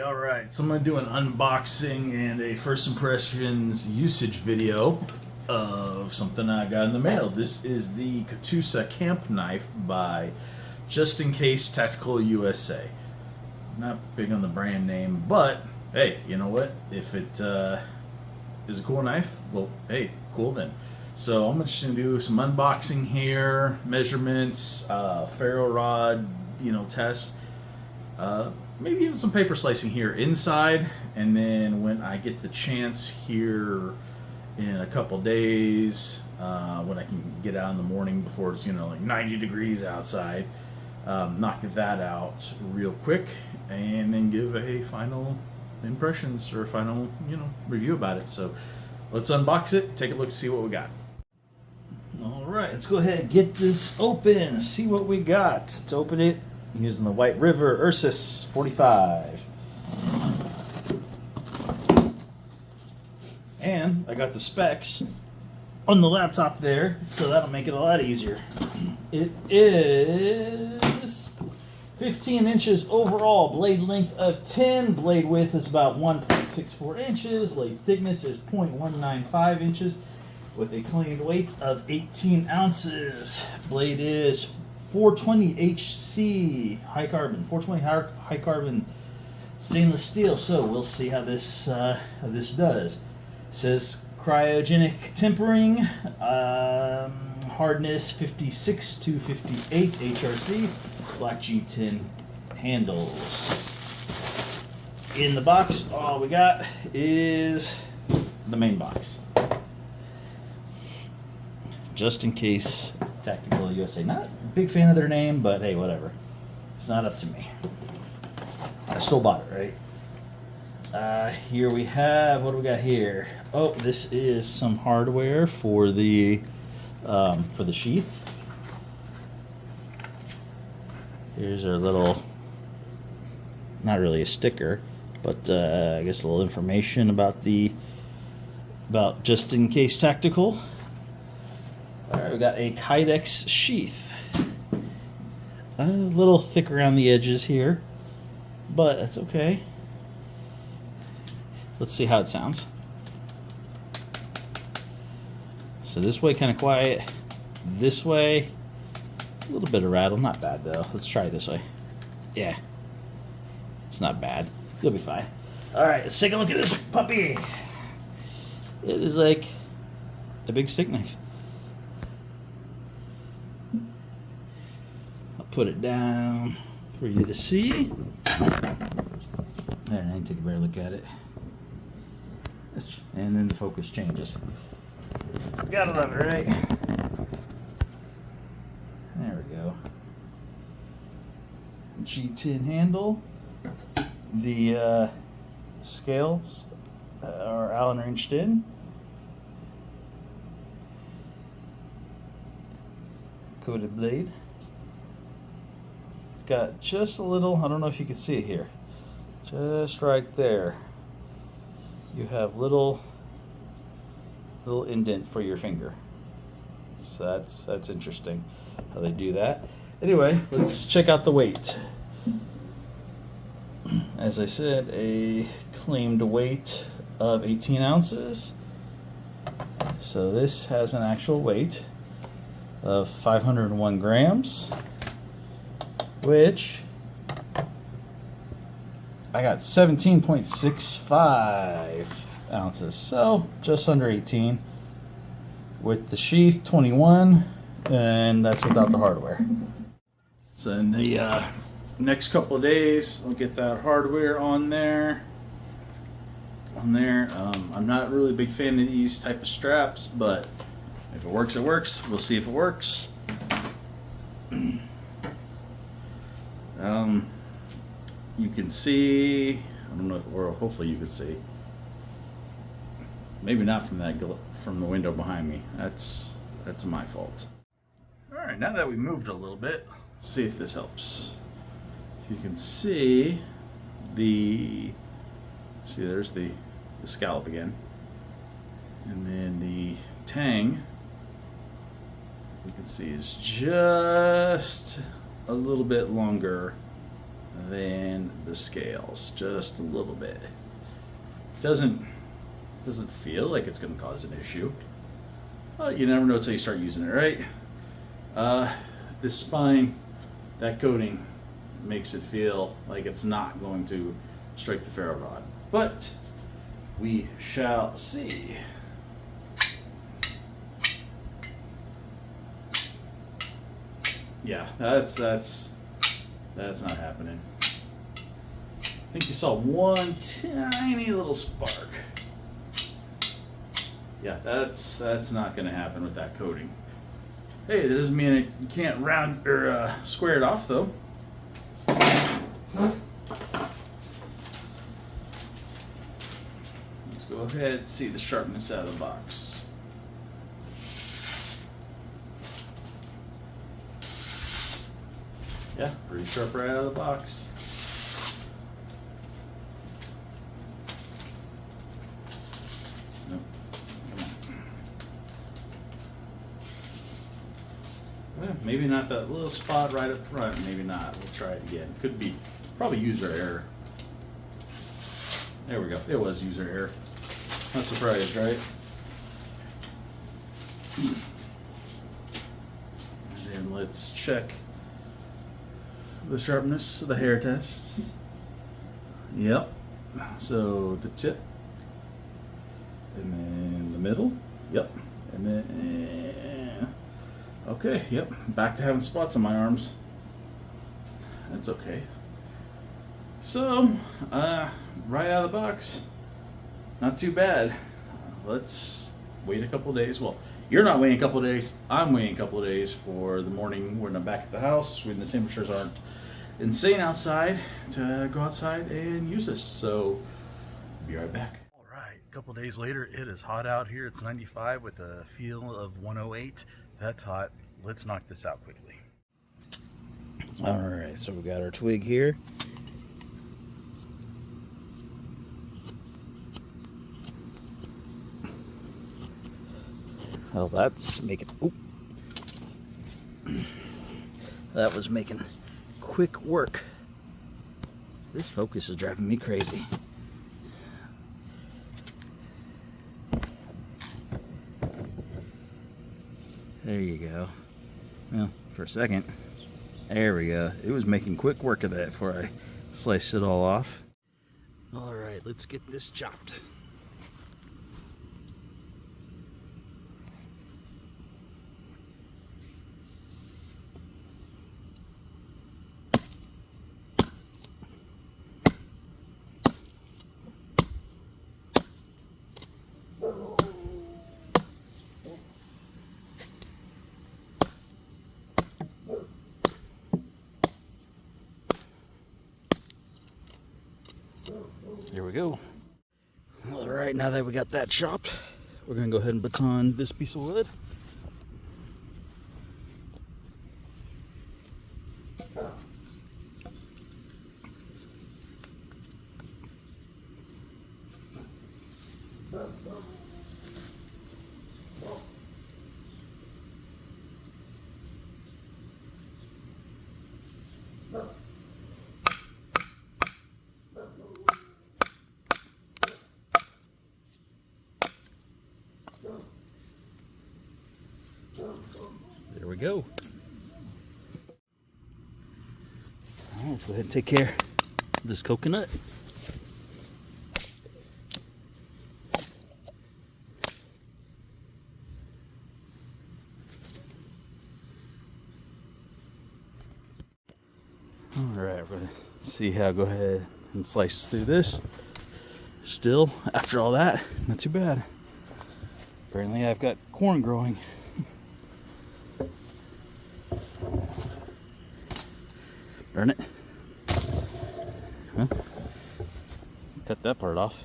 All right. So I'm going to do an unboxing and a first impressions usage video of something I got in the mail. This is the Catoosa Camp knife by Just In Case Tactical USA. Not big on the brand name, but hey, you know what? If it is a cool knife, well, hey, cool then. So I'm just going to do some unboxing here, measurements, ferro rod, test. Maybe even some paper slicing here inside, and then when I get the chance here in a couple days, when I can get out in the morning before it's like 90 degrees outside, knock that out real quick, and then give a final impressions or final review about it. So let's unbox it, take a look, see what we got. All right, let's go ahead and get this open, see what we got. To open it, using the White River Ursus 45. And I got the specs on the laptop there, so that'll make it a lot easier. It is 15 inches overall, blade length of 10, blade width is about 1.64 inches, blade thickness is 0.195 inches, with a claimed weight of 18 ounces. Blade is 420 HC high carbon, 420 high carbon stainless steel. So we'll see how this does. It says cryogenic tempering, hardness 56 to 58 HRC, black G10 handles. In the box, all we got is the main box. Just In Case Tactical USA. Not a big fan of their name, but hey, whatever. It's not up to me. I still bought it, right? Here we have, what do we got here? Oh, this is some hardware for the sheath. Here's our little, not really a sticker, but I guess a little information about Just In Case Tactical. Alright, we got a Kydex sheath. A little thick around the edges here, but that's okay. Let's see how it sounds. So this way kind of quiet. This way, a little bit of rattle. Not bad though. Let's try it this way. Yeah. It's not bad. You'll be fine. Alright, let's take a look at this puppy. It is like a big stick knife. Put it down for you to see. There, I need to take a better look at it. And then the focus changes. Gotta love it, right? There we go. G10 handle. The scales are Allen wrenched in. Coated blade. Got just a little, I don't know if you can see it here, just right there you have little indent for your finger, so that's interesting how they do that. Anyway, let's check out the weight. As I said, a claimed weight of 18 ounces, so this has an actual weight of 501 grams, which I got 17.65 ounces, so just under 18. With the sheath, 21, and that's without the hardware. So in the next couple of days, I'll get that hardware on there. I'm not really a big fan of these type of straps, but if it works, it works. We'll see if it works. You can see, I don't know if, or hopefully you can see, maybe not from the window behind me. That's my fault. All right, now that we moved a little bit, let's see if this helps. If you can see there's the scallop again, and then the tang, you can see is just a little bit longer than the scales, just a little bit. Doesn't feel like it's going to cause an issue. Well, you never know until you start using it, right? This spine, that coating, makes it feel like it's not going to strike the ferro rod, but we shall see. Yeah, that's not happening. I think you saw one tiny little spark. Yeah, that's not going to happen with that coating. Hey, that doesn't mean you can't round or square it off though. Let's go ahead and see the sharpness out of the box. Yeah, pretty sharp right out of the box. Nope. Come on. Well, maybe not that little spot right up front. Maybe not. We'll try it again. Could be probably user error. There we go. It was user error. Not surprised, right? And then let's check the sharpness of the hair test. Yep. So the tip, and then the middle. Yep. And then okay. Yep. Back to having spots on my arms. That's okay. So right out of the box, not too bad. Let's wait a couple days. Well, you're not waiting a couple days. I'm waiting a couple of days for the morning when I'm back at the house, when the temperatures aren't insane outside, to go outside and use this. So, be right back. All right, a couple days later, it is hot out here. It's 95 with a feel of 108. That's hot. Let's knock this out quickly. All right, so we got our twig here. Well, that's making, oop. That was making quick work. This focus is driving me crazy. There you go. Well, for a second, there we go. It was making quick work of that before I sliced it all off. All right, let's get this chopped. There we go. All right, now that we got that chopped, we're gonna go ahead and baton this piece of wood. There we go. All right, let's go ahead and take care of this coconut. All right, we're gonna see how I go ahead and slice through this. Still, after all that, not too bad. Apparently I've got corn growing. Darn it. Huh? Cut that part off.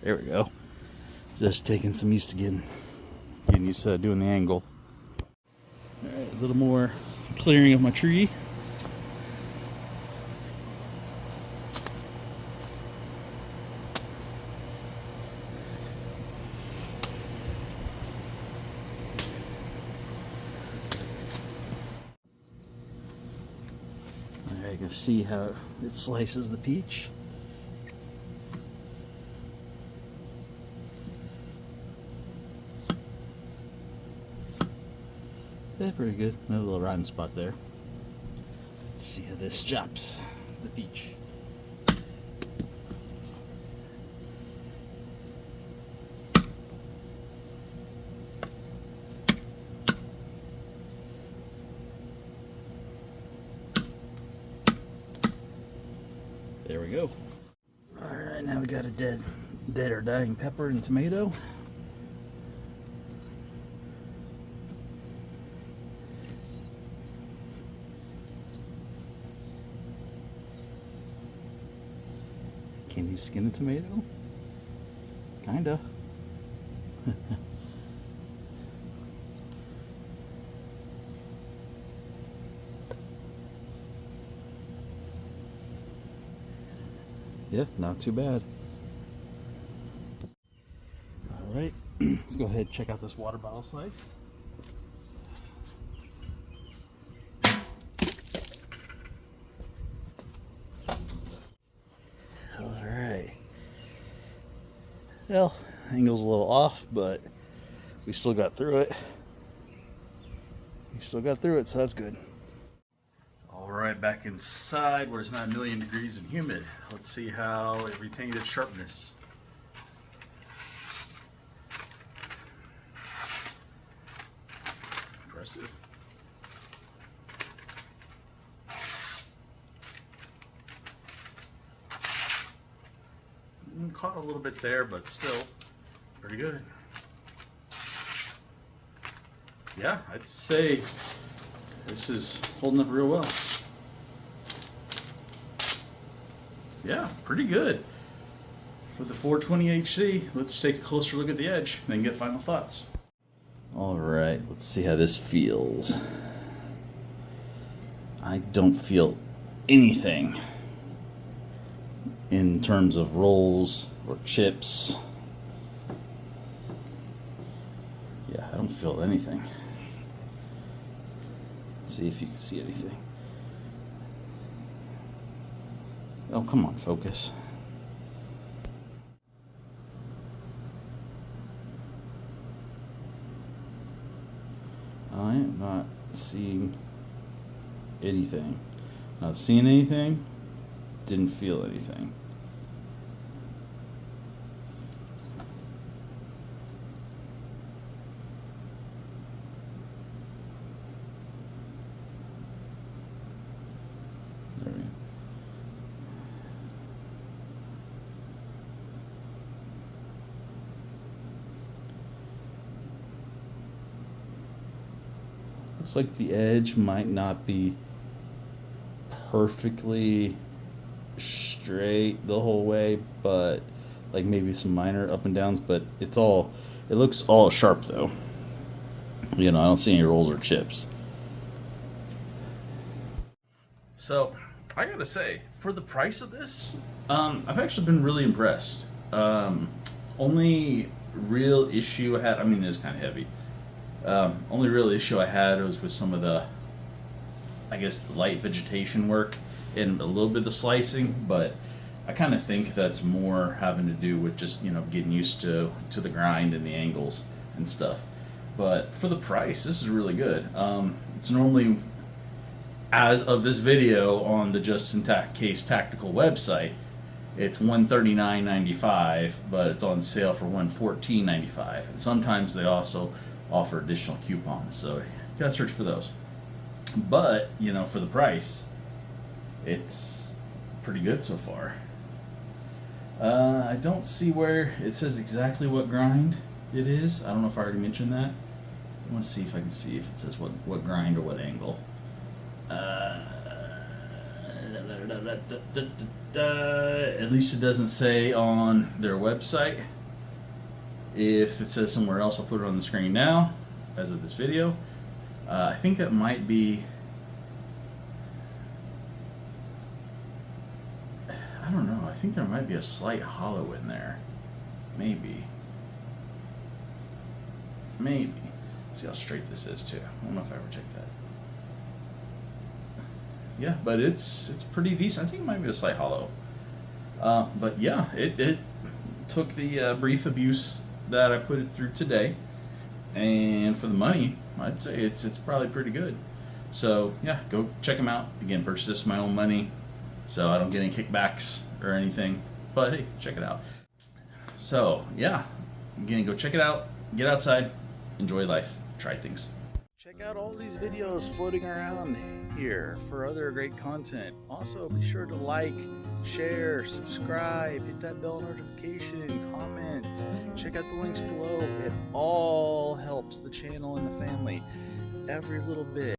There we go. Just taking some used to getting used to doing the angle. Alright, a little more clearing of my tree. can see how it slices the peach. Yeah, pretty good. Another little rotten spot there. Let's see how this chops the peach. There we go. Alright, now we got a dead or dying pepper and tomato. Can you skin a tomato? Kinda. Yeah, not too bad. Alright, let's go ahead and check out this water bottle slice. Alright. Well, angle's a little off, but we still got through it. So that's good. Alright, back inside where it's not 1,000,000 degrees and humid. Let's see how it retained its sharpness. Impressive. Caught a little bit there, but still pretty good. Yeah, I'd say this is holding up real well. Yeah, pretty good. For the 420 HC, let's take a closer look at the edge, then get final thoughts. Alright, let's see how this feels. I don't feel anything in terms of rolls or chips. Yeah, I don't feel anything. Let's see if you can see anything. Oh, come on, focus. I am not seeing anything. Not seeing anything. Didn't feel anything. There we go. Looks like the edge might not be perfectly straight the whole way, but like maybe some minor up and downs, but it looks all sharp though. You know, I don't see any rolls or chips. So I gotta say, for the price of this, I've actually been really impressed. Only real issue I had, I mean, it's kind of heavy. Only real issue I had was with some of the, I guess, the light vegetation work and a little bit of the slicing, but I kind of think that's more having to do with just, you know, getting used to the grind and the angles and stuff. But for the price, this is really good. It's normally, as of this video on the Just in Case Tactical website, it's $139.95, but it's on sale for $114.95. And sometimes they also offer additional coupons, so you gotta search for those. But, you know, for the price, it's pretty good so far. I don't see where it says exactly what grind it is. I don't know if I already mentioned that. I want to see if I can see if it says what grind or what angle. At least it doesn't say on their website. If it says somewhere else, I'll put it on the screen now, as of this video. I think that might be, I don't know, I think there might be a slight hollow in there. Maybe. Let's see how straight this is too. I don't know if I ever checked that. yeah, but it's pretty decent. I think it might be a slight hollow. But yeah, it took the brief abuse that I put it through today, and for the money, I'd say it's probably pretty good. So yeah, go check them out. Again, purchase this with my own money, so I don't get any kickbacks or anything. But hey, check it out. So yeah, again, go check it out. Get outside, enjoy life, try things. Check out all these videos floating around here for other great content. Also, be sure to like, share, subscribe, hit that bell notification, comment, check out the links below. It all helps the channel and the family. Every little bit.